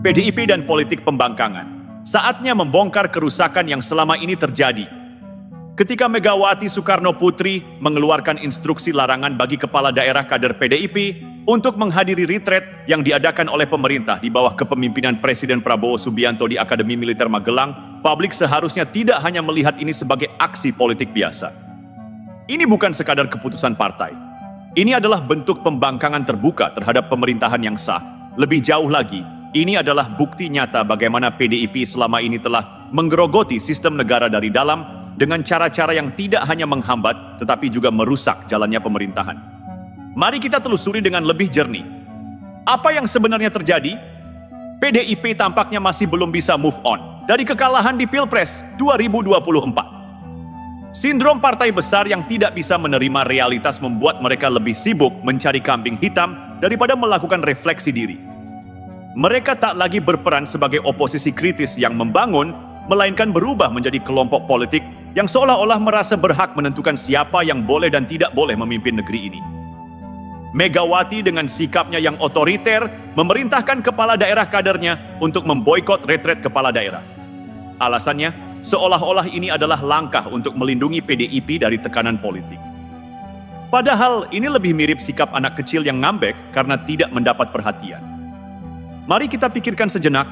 PDIP dan politik pembangkangan. Saatnya membongkar kerusakan yang selama ini terjadi. Ketika Megawati Soekarno Putri mengeluarkan instruksi larangan bagi kepala daerah kader PDIP untuk menghadiri retreat yang diadakan oleh pemerintah di bawah kepemimpinan Presiden Prabowo Subianto di Akademi Militer Magelang, publik seharusnya tidak hanya melihat ini sebagai aksi politik biasa. Ini bukan sekadar keputusan partai. Ini adalah bentuk pembangkangan terbuka terhadap pemerintahan yang sah. Lebih jauh lagi, ini adalah bukti nyata bagaimana PDIP selama ini telah menggerogoti sistem negara dari dalam dengan cara-cara yang tidak hanya menghambat, tetapi juga merusak jalannya pemerintahan. Mari kita telusuri dengan lebih jernih. Apa yang sebenarnya terjadi? PDIP tampaknya masih belum bisa move on dari kekalahan di Pilpres 2024. Sindrom partai besar yang tidak bisa menerima realitas membuat mereka lebih sibuk mencari kambing hitam daripada melakukan refleksi diri. Mereka tak lagi berperan sebagai oposisi kritis yang membangun, melainkan berubah menjadi kelompok politik yang seolah-olah merasa berhak menentukan siapa yang boleh dan tidak boleh memimpin negeri ini. Megawati dengan sikapnya yang otoriter memerintahkan kepala daerah kadernya untuk memboikot retret kepala daerah. Alasannya, seolah-olah ini adalah langkah untuk melindungi PDIP dari tekanan politik. Padahal ini lebih mirip sikap anak kecil yang ngambek karena tidak mendapat perhatian. Mari kita pikirkan sejenak.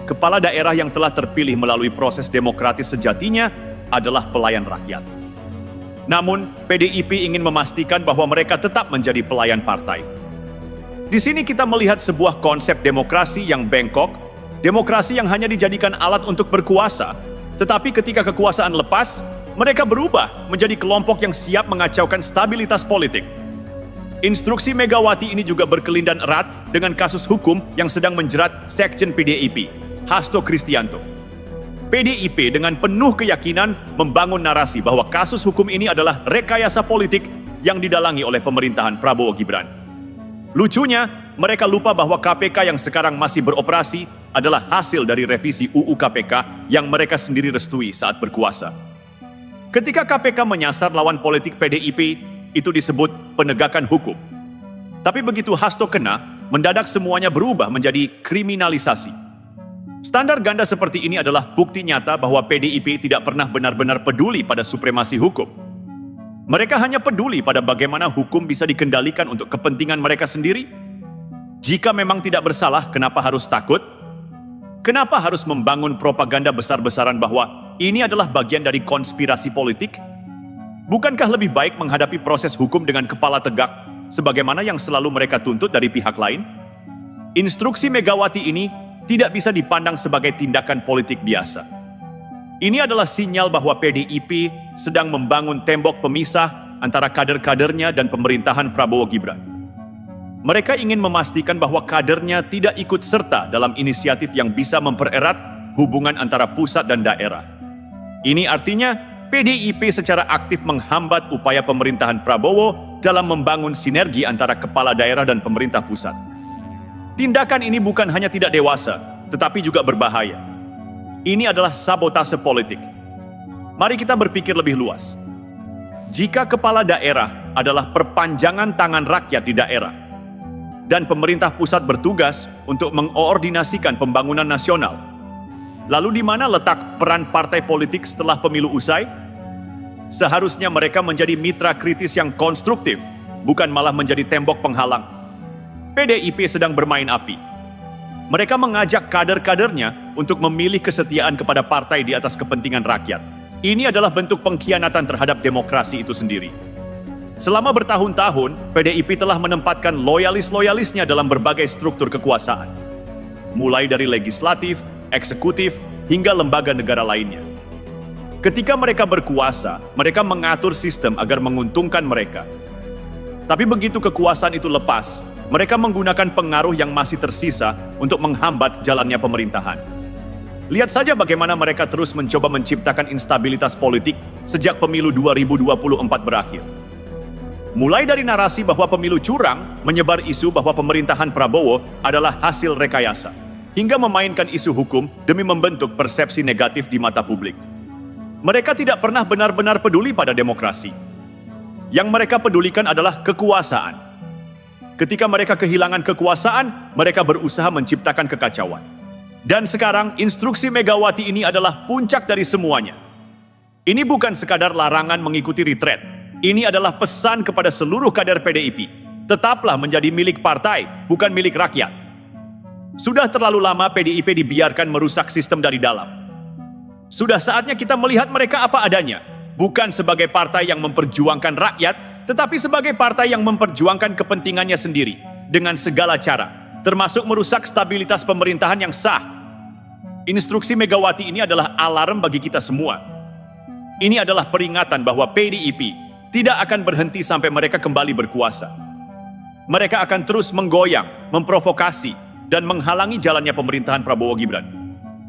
Kepala daerah yang telah terpilih melalui proses demokratis sejatinya adalah pelayan rakyat. Namun, PDIP ingin memastikan bahwa mereka tetap menjadi pelayan partai. Di sini kita melihat sebuah konsep demokrasi yang bengkok, demokrasi yang hanya dijadikan alat untuk berkuasa, tetapi ketika kekuasaan lepas, mereka berubah menjadi kelompok yang siap mengacaukan stabilitas politik. Instruksi Megawati ini juga berkelindan erat dengan kasus hukum yang sedang menjerat Sekjen PDIP, Hasto Kristianto. PDIP dengan penuh keyakinan membangun narasi bahwa kasus hukum ini adalah rekayasa politik yang didalangi oleh pemerintahan Prabowo Gibran. Lucunya, mereka lupa bahwa KPK yang sekarang masih beroperasi adalah hasil dari revisi UU KPK yang mereka sendiri restui saat berkuasa. Ketika KPK menyasar lawan politik PDIP, itu disebut penegakan hukum. Tapi begitu Hasto kena, mendadak semuanya berubah menjadi kriminalisasi. Standar ganda seperti ini adalah bukti nyata bahwa PDIP tidak pernah benar-benar peduli pada supremasi hukum. Mereka hanya peduli pada bagaimana hukum bisa dikendalikan untuk kepentingan mereka sendiri. Jika memang tidak bersalah, kenapa harus takut? Kenapa harus membangun propaganda besar-besaran bahwa ini adalah bagian dari konspirasi politik? Bukankah lebih baik menghadapi proses hukum dengan kepala tegak, sebagaimana yang selalu mereka tuntut dari pihak lain? Instruksi Megawati ini tidak bisa dipandang sebagai tindakan politik biasa. Ini adalah sinyal bahwa PDIP sedang membangun tembok pemisah antara kader-kadernya dan pemerintahan Prabowo Gibran. Mereka ingin memastikan bahwa kadernya tidak ikut serta dalam inisiatif yang bisa mempererat hubungan antara pusat dan daerah. Ini artinya PDIP secara aktif menghambat upaya pemerintahan Prabowo dalam membangun sinergi antara kepala daerah dan pemerintah pusat. Tindakan ini bukan hanya tidak dewasa, tetapi juga berbahaya. Ini adalah sabotase politik. Mari kita berpikir lebih luas. Jika kepala daerah adalah perpanjangan tangan rakyat di daerah, dan pemerintah pusat bertugas untuk mengkoordinasikan pembangunan nasional, lalu di mana letak peran partai politik setelah pemilu usai? Seharusnya mereka menjadi mitra kritis yang konstruktif, bukan malah menjadi tembok penghalang. PDIP sedang bermain api. Mereka mengajak kader-kadernya untuk memilih kesetiaan kepada partai di atas kepentingan rakyat. Ini adalah bentuk pengkhianatan terhadap demokrasi itu sendiri. Selama bertahun-tahun, PDIP telah menempatkan loyalis-loyalisnya dalam berbagai struktur kekuasaan. Mulai dari legislatif, eksekutif, hingga lembaga negara lainnya. Ketika mereka berkuasa, mereka mengatur sistem agar menguntungkan mereka. Tapi begitu kekuasaan itu lepas, mereka menggunakan pengaruh yang masih tersisa untuk menghambat jalannya pemerintahan. Lihat saja bagaimana mereka terus mencoba menciptakan instabilitas politik sejak pemilu 2024 berakhir. Mulai dari narasi bahwa pemilu curang, menyebar isu bahwa pemerintahan Prabowo adalah hasil rekayasa, hingga memainkan isu hukum demi membentuk persepsi negatif di mata publik. Mereka tidak pernah benar-benar peduli pada demokrasi. Yang mereka pedulikan adalah kekuasaan. Ketika mereka kehilangan kekuasaan, mereka berusaha menciptakan kekacauan. Dan sekarang, instruksi Megawati ini adalah puncak dari semuanya. Ini bukan sekadar larangan mengikuti retreat. Ini adalah pesan kepada seluruh kader PDIP. Tetaplah menjadi milik partai, bukan milik rakyat. Sudah terlalu lama PDIP dibiarkan merusak sistem dari dalam. Sudah saatnya kita melihat mereka apa adanya. Bukan sebagai partai yang memperjuangkan rakyat, tetapi sebagai partai yang memperjuangkan kepentingannya sendiri dengan segala cara, termasuk merusak stabilitas pemerintahan yang sah. Instruksi Megawati ini adalah alarm bagi kita semua. Ini adalah peringatan bahwa PDIP tidak akan berhenti sampai mereka kembali berkuasa. Mereka akan terus menggoyang, memprovokasi, dan menghalangi jalannya pemerintahan Prabowo Gibran.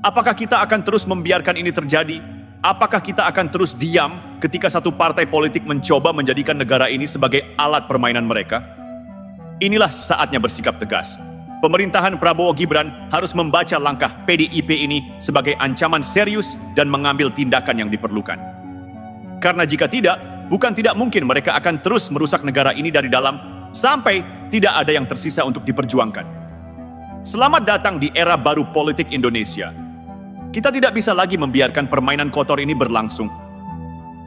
Apakah kita akan terus membiarkan ini terjadi? Apakah kita akan terus diam ketika satu partai politik mencoba menjadikan negara ini sebagai alat permainan mereka? Inilah saatnya bersikap tegas. Pemerintahan Prabowo Gibran harus membaca langkah PDIP ini sebagai ancaman serius dan mengambil tindakan yang diperlukan. Karena jika tidak, bukan tidak mungkin mereka akan terus merusak negara ini dari dalam sampai tidak ada yang tersisa untuk diperjuangkan. Selamat datang di era baru politik Indonesia. Kita tidak bisa lagi membiarkan permainan kotor ini berlangsung.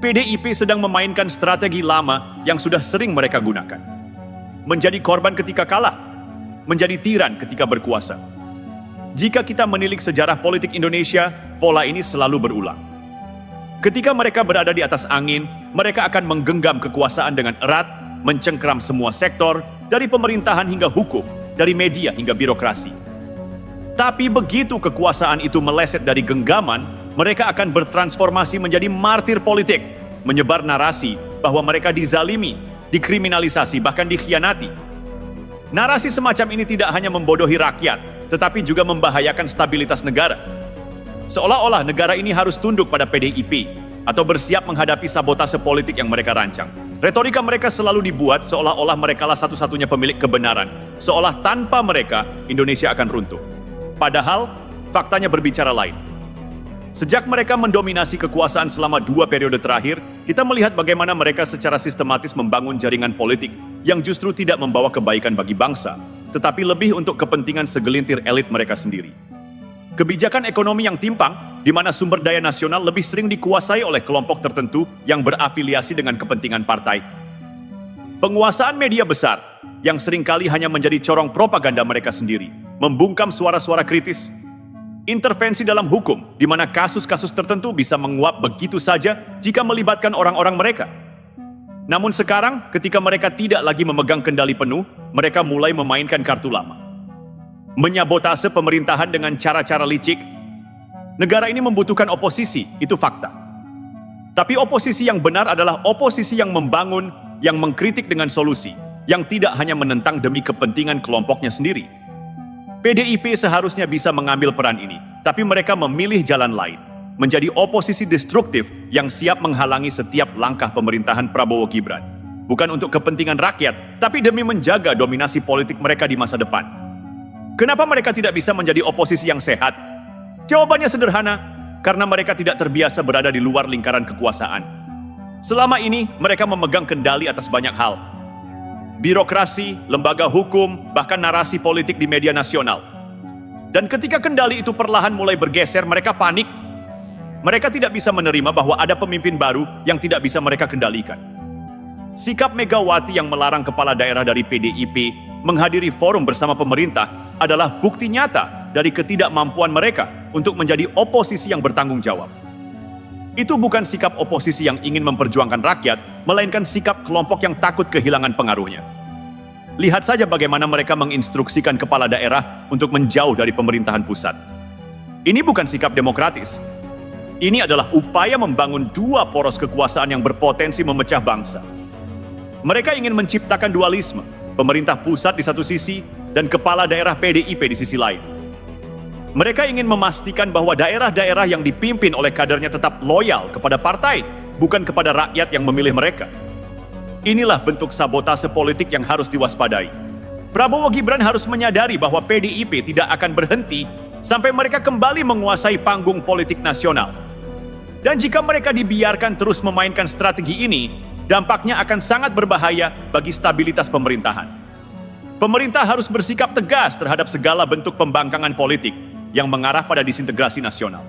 PDIP sedang memainkan strategi lama yang sudah sering mereka gunakan. Menjadi korban ketika kalah, menjadi tiran ketika berkuasa. Jika kita menilik sejarah politik Indonesia, pola ini selalu berulang. Ketika mereka berada di atas angin, mereka akan menggenggam kekuasaan dengan erat, mencengkeram semua sektor, dari pemerintahan hingga hukum, dari media hingga birokrasi. Tapi begitu kekuasaan itu meleset dari genggaman, mereka akan bertransformasi menjadi martir politik, menyebar narasi bahwa mereka dizalimi, dikriminalisasi, bahkan dikhianati. Narasi semacam ini tidak hanya membodohi rakyat, tetapi juga membahayakan stabilitas negara. Seolah-olah negara ini harus tunduk pada PDIP atau bersiap menghadapi sabotase politik yang mereka rancang. Retorika mereka selalu dibuat seolah-olah merekalah satu-satunya pemilik kebenaran, seolah tanpa mereka Indonesia akan runtuh. Padahal, faktanya berbicara lain. Sejak mereka mendominasi kekuasaan selama 2 periode terakhir, kita melihat bagaimana mereka secara sistematis membangun jaringan politik yang justru tidak membawa kebaikan bagi bangsa, tetapi lebih untuk kepentingan segelintir elit mereka sendiri. Kebijakan ekonomi yang timpang, di mana sumber daya nasional lebih sering dikuasai oleh kelompok tertentu yang berafiliasi dengan kepentingan partai. Penguasaan media besar, yang seringkali hanya menjadi corong propaganda mereka sendiri, membungkam suara-suara kritis. Intervensi dalam hukum, di mana kasus-kasus tertentu bisa menguap begitu saja jika melibatkan orang-orang mereka. Namun sekarang, ketika mereka tidak lagi memegang kendali penuh, mereka mulai memainkan kartu lama. Menyabotase pemerintahan dengan cara-cara licik. Negara ini membutuhkan oposisi, itu fakta. Tapi oposisi yang benar adalah oposisi yang membangun, yang mengkritik dengan solusi, yang tidak hanya menentang demi kepentingan kelompoknya sendiri. PDIP seharusnya bisa mengambil peran ini, tapi mereka memilih jalan lain, menjadi oposisi destruktif yang siap menghalangi setiap langkah pemerintahan Prabowo Gibran. Bukan untuk kepentingan rakyat, tapi demi menjaga dominasi politik mereka di masa depan. Kenapa mereka tidak bisa menjadi oposisi yang sehat? Jawabannya sederhana, karena mereka tidak terbiasa berada di luar lingkaran kekuasaan. Selama ini, mereka memegang kendali atas banyak hal. Birokrasi, lembaga hukum, bahkan narasi politik di media nasional. Dan ketika kendali itu perlahan mulai bergeser, mereka panik. Mereka tidak bisa menerima bahwa ada pemimpin baru yang tidak bisa mereka kendalikan. Sikap Megawati yang melarang kepala daerah dari PDIP menghadiri forum bersama pemerintah adalah bukti nyata dari ketidakmampuan mereka untuk menjadi oposisi yang bertanggung jawab. Itu bukan sikap oposisi yang ingin memperjuangkan rakyat, melainkan sikap kelompok yang takut kehilangan pengaruhnya. Lihat saja bagaimana mereka menginstruksikan kepala daerah untuk menjauh dari pemerintahan pusat. Ini bukan sikap demokratis. Ini adalah upaya membangun 2 poros kekuasaan yang berpotensi memecah bangsa. Mereka ingin menciptakan dualisme, pemerintah pusat di satu sisi dan kepala daerah PDIP di sisi lain. Mereka ingin memastikan bahwa daerah-daerah yang dipimpin oleh kadernya tetap loyal kepada partai, bukan kepada rakyat yang memilih mereka. Inilah bentuk sabotase politik yang harus diwaspadai. Prabowo Gibran harus menyadari bahwa PDIP tidak akan berhenti sampai mereka kembali menguasai panggung politik nasional. Dan jika mereka dibiarkan terus memainkan strategi ini, dampaknya akan sangat berbahaya bagi stabilitas pemerintahan. Pemerintah harus bersikap tegas terhadap segala bentuk pembangkangan politik yang mengarah pada disintegrasi nasional.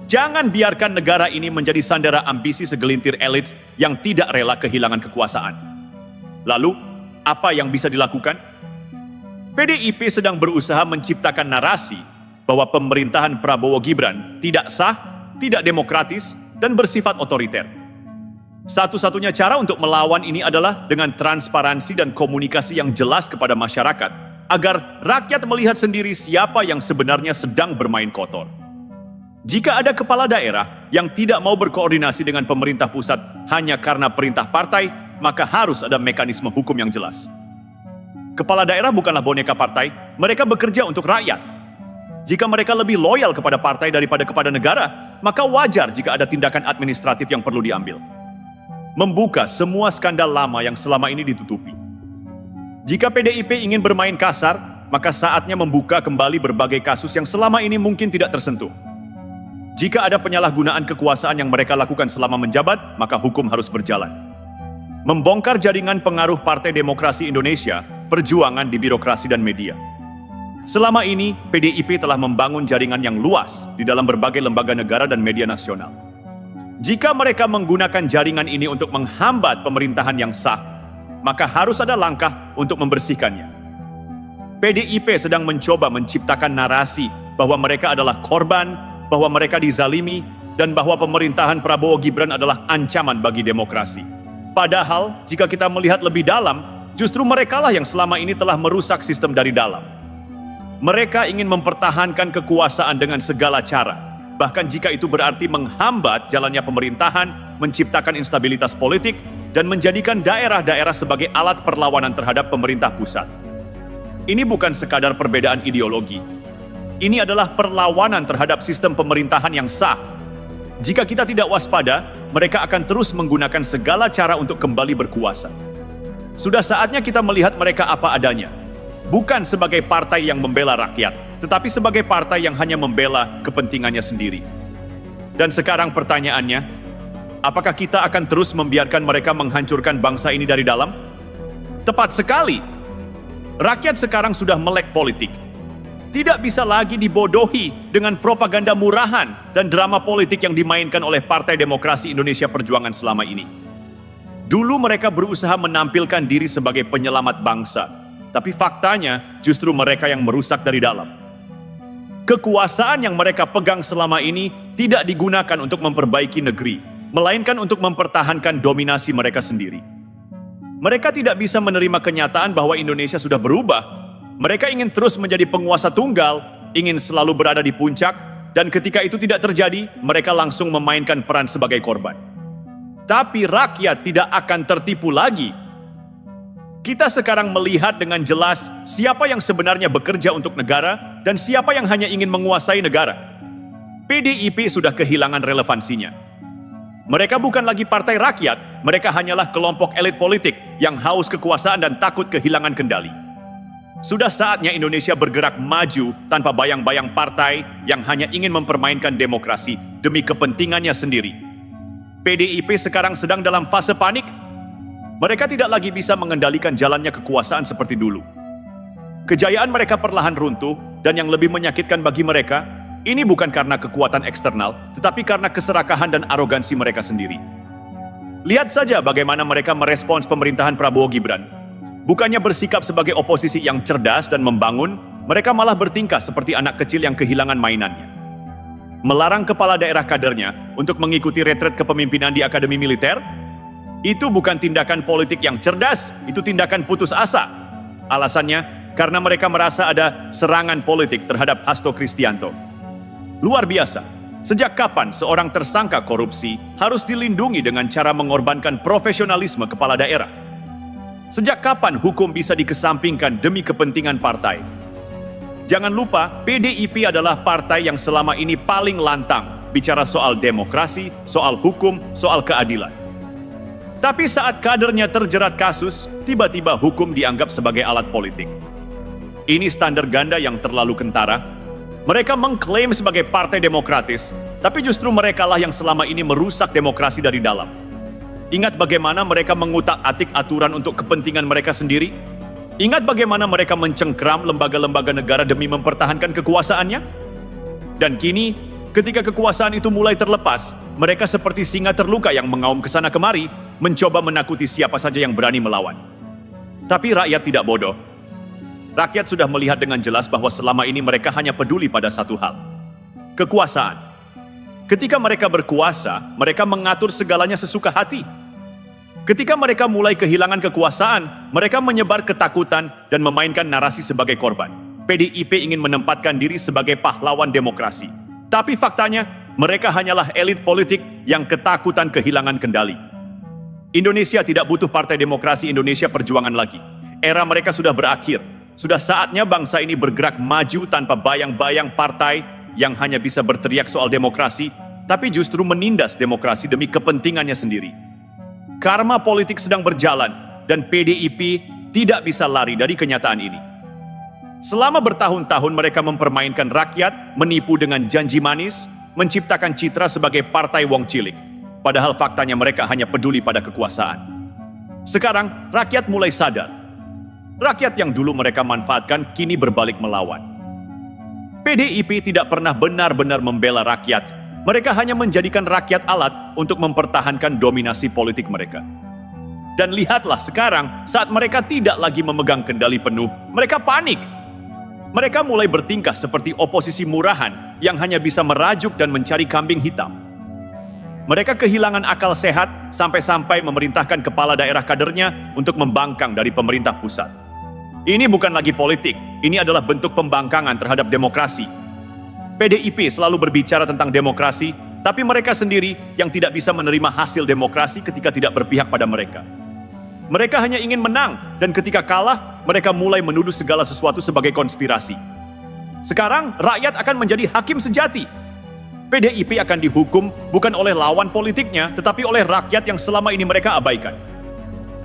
Jangan biarkan negara ini menjadi sandera ambisi segelintir elit yang tidak rela kehilangan kekuasaan. Lalu, apa yang bisa dilakukan? PDIP sedang berusaha menciptakan narasi bahwa pemerintahan Prabowo Gibran tidak sah, tidak demokratis, dan bersifat otoriter. Satu-satunya cara untuk melawan ini adalah dengan transparansi dan komunikasi yang jelas kepada masyarakat, agar rakyat melihat sendiri siapa yang sebenarnya sedang bermain kotor. Jika ada kepala daerah yang tidak mau berkoordinasi dengan pemerintah pusat hanya karena perintah partai, maka harus ada mekanisme hukum yang jelas. Kepala daerah bukanlah boneka partai, mereka bekerja untuk rakyat. Jika mereka lebih loyal kepada partai daripada kepada negara, maka wajar jika ada tindakan administratif yang perlu diambil. Membuka semua skandal lama yang selama ini ditutupi. Jika PDIP ingin bermain kasar, maka saatnya membuka kembali berbagai kasus yang selama ini mungkin tidak tersentuh. Jika ada penyalahgunaan kekuasaan yang mereka lakukan selama menjabat, maka hukum harus berjalan. Membongkar jaringan pengaruh Partai Demokrasi Indonesia, perjuangan di birokrasi dan media. Selama ini, PDIP telah membangun jaringan yang luas di dalam berbagai lembaga negara dan media nasional. Jika mereka menggunakan jaringan ini untuk menghambat pemerintahan yang sah, maka harus ada langkah untuk membersihkannya. PDIP sedang mencoba menciptakan narasi bahwa mereka adalah korban, bahwa mereka dizalimi, dan bahwa pemerintahan Prabowo Gibran adalah ancaman bagi demokrasi. Padahal, jika kita melihat lebih dalam, justru merekalah yang selama ini telah merusak sistem dari dalam. Mereka ingin mempertahankan kekuasaan dengan segala cara, bahkan jika itu berarti menghambat jalannya pemerintahan, menciptakan instabilitas politik, dan menjadikan daerah-daerah sebagai alat perlawanan terhadap pemerintah pusat. Ini bukan sekadar perbedaan ideologi. Ini adalah perlawanan terhadap sistem pemerintahan yang sah. Jika kita tidak waspada, mereka akan terus menggunakan segala cara untuk kembali berkuasa. Sudah saatnya kita melihat mereka apa adanya. Bukan sebagai partai yang membela rakyat, tetapi sebagai partai yang hanya membela kepentingannya sendiri. Dan sekarang pertanyaannya, apakah kita akan terus membiarkan mereka menghancurkan bangsa ini dari dalam? Tepat sekali. Rakyat sekarang sudah melek politik. Tidak bisa lagi dibodohi dengan propaganda murahan dan drama politik yang dimainkan oleh Partai Demokrasi Indonesia Perjuangan selama ini. Dulu mereka berusaha menampilkan diri sebagai penyelamat bangsa, tapi faktanya justru mereka yang merusak dari dalam. Kekuasaan yang mereka pegang selama ini tidak digunakan untuk memperbaiki negeri, melainkan untuk mempertahankan dominasi mereka sendiri. Mereka tidak bisa menerima kenyataan bahwa Indonesia sudah berubah. Mereka ingin terus menjadi penguasa tunggal, ingin selalu berada di puncak, dan ketika itu tidak terjadi, mereka langsung memainkan peran sebagai korban. Tapi rakyat tidak akan tertipu lagi. Kita sekarang melihat dengan jelas siapa yang sebenarnya bekerja untuk negara dan siapa yang hanya ingin menguasai negara. PDIP sudah kehilangan relevansinya. Mereka bukan lagi partai rakyat, mereka hanyalah kelompok elit politik yang haus kekuasaan dan takut kehilangan kendali. Sudah saatnya Indonesia bergerak maju tanpa bayang-bayang partai yang hanya ingin mempermainkan demokrasi demi kepentingannya sendiri. PDIP sekarang sedang dalam fase panik. Mereka tidak lagi bisa mengendalikan jalannya kekuasaan seperti dulu. Kejayaan mereka perlahan runtuh, dan yang lebih menyakitkan bagi mereka, ini bukan karena kekuatan eksternal, tetapi karena keserakahan dan arogansi mereka sendiri. Lihat saja bagaimana mereka merespons pemerintahan Prabowo Gibran. Bukannya bersikap sebagai oposisi yang cerdas dan membangun, mereka malah bertingkah seperti anak kecil yang kehilangan mainannya. Melarang kepala daerah kadernya untuk mengikuti retret kepemimpinan di Akademi Militer, itu bukan tindakan politik yang cerdas, itu tindakan putus asa. Alasannya, karena mereka merasa ada serangan politik terhadap Hasto Kristianto. Luar biasa, sejak kapan seorang tersangka korupsi harus dilindungi dengan cara mengorbankan profesionalisme kepala daerah? Sejak kapan hukum bisa dikesampingkan demi kepentingan partai? Jangan lupa, PDIP adalah partai yang selama ini paling lantang bicara soal demokrasi, soal hukum, soal keadilan. Tapi saat kadernya terjerat kasus, tiba-tiba hukum dianggap sebagai alat politik. Ini standar ganda yang terlalu kentara. Mereka mengklaim sebagai partai demokratis, tapi justru merekalah yang selama ini merusak demokrasi dari dalam. Ingat bagaimana mereka mengutak-atik aturan untuk kepentingan mereka sendiri? Ingat bagaimana mereka mencengkram lembaga-lembaga negara demi mempertahankan kekuasaannya? Dan kini, ketika kekuasaan itu mulai terlepas, mereka seperti singa terluka yang mengaum ke sana kemari, mencoba menakuti siapa saja yang berani melawan. Tapi rakyat tidak bodoh. Rakyat sudah melihat dengan jelas bahwa selama ini mereka hanya peduli pada satu hal: kekuasaan. Ketika mereka berkuasa, mereka mengatur segalanya sesuka hati. Ketika mereka mulai kehilangan kekuasaan, mereka menyebar ketakutan dan memainkan narasi sebagai korban. PDIP ingin menempatkan diri sebagai pahlawan demokrasi. Tapi faktanya, mereka hanyalah elit politik yang ketakutan kehilangan kendali. Indonesia tidak butuh Partai Demokrasi Indonesia Perjuangan lagi. Era mereka sudah berakhir. Sudah saatnya bangsa ini bergerak maju tanpa bayang-bayang partai yang hanya bisa berteriak soal demokrasi, tapi justru menindas demokrasi demi kepentingannya sendiri. Karma politik sedang berjalan, dan PDIP tidak bisa lari dari kenyataan ini. Selama bertahun-tahun mereka mempermainkan rakyat, menipu dengan janji manis, menciptakan citra sebagai partai wong cilik. Padahal faktanya mereka hanya peduli pada kekuasaan. Sekarang, rakyat mulai sadar. Rakyat yang dulu mereka manfaatkan kini berbalik melawan. PDIP tidak pernah benar-benar membela rakyat. Mereka hanya menjadikan rakyat alat untuk mempertahankan dominasi politik mereka. Dan lihatlah sekarang, saat mereka tidak lagi memegang kendali penuh, mereka panik. Mereka mulai bertingkah seperti oposisi murahan yang hanya bisa merajuk dan mencari kambing hitam. Mereka kehilangan akal sehat sampai-sampai memerintahkan kepala daerah kadernya untuk membangkang dari pemerintah pusat. Ini bukan lagi politik, ini adalah bentuk pembangkangan terhadap demokrasi. PDIP selalu berbicara tentang demokrasi, tapi mereka sendiri yang tidak bisa menerima hasil demokrasi ketika tidak berpihak pada mereka. Mereka hanya ingin menang, dan ketika kalah, mereka mulai menuduh segala sesuatu sebagai konspirasi. Sekarang, rakyat akan menjadi hakim sejati. PDIP akan dihukum bukan oleh lawan politiknya, tetapi oleh rakyat yang selama ini mereka abaikan.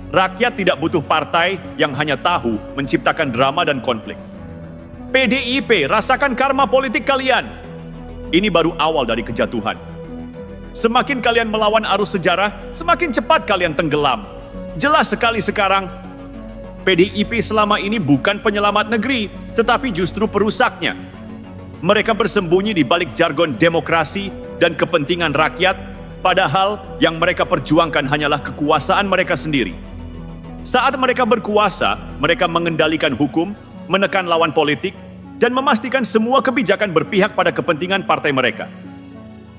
Rakyat tidak butuh partai yang hanya tahu menciptakan drama dan konflik. PDIP, rasakan karma politik kalian. Ini baru awal dari kejatuhan. Semakin kalian melawan arus sejarah, semakin cepat kalian tenggelam. Jelas sekali sekarang, PDIP selama ini bukan penyelamat negeri, tetapi justru perusaknya. Mereka bersembunyi di balik jargon demokrasi dan kepentingan rakyat, padahal yang mereka perjuangkan hanyalah kekuasaan mereka sendiri. Saat mereka berkuasa, mereka mengendalikan hukum, menekan lawan politik, dan memastikan semua kebijakan berpihak pada kepentingan partai mereka.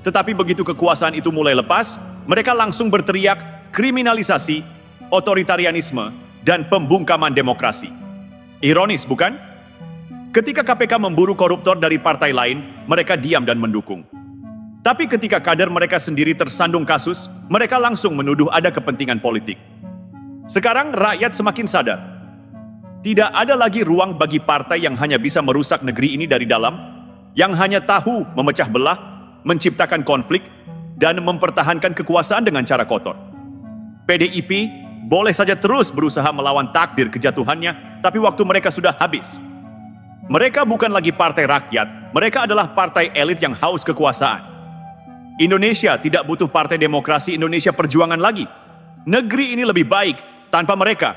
Tetapi begitu kekuasaan itu mulai lepas, mereka langsung berteriak kriminalisasi, otoritarianisme, dan pembungkaman demokrasi. Ironis, bukan? Ketika KPK memburu koruptor dari partai lain, mereka diam dan mendukung. Tapi ketika kader mereka sendiri tersandung kasus, mereka langsung menuduh ada kepentingan politik. Sekarang rakyat semakin sadar. Tidak ada lagi ruang bagi partai yang hanya bisa merusak negeri ini dari dalam, yang hanya tahu memecah belah, menciptakan konflik, dan mempertahankan kekuasaan dengan cara kotor. PDIP boleh saja terus berusaha melawan takdir kejatuhannya, tapi waktu mereka sudah habis. Mereka bukan lagi partai rakyat, mereka adalah partai elit yang haus kekuasaan. Indonesia tidak butuh Partai Demokrasi Indonesia Perjuangan lagi. Negeri ini lebih baik tanpa mereka.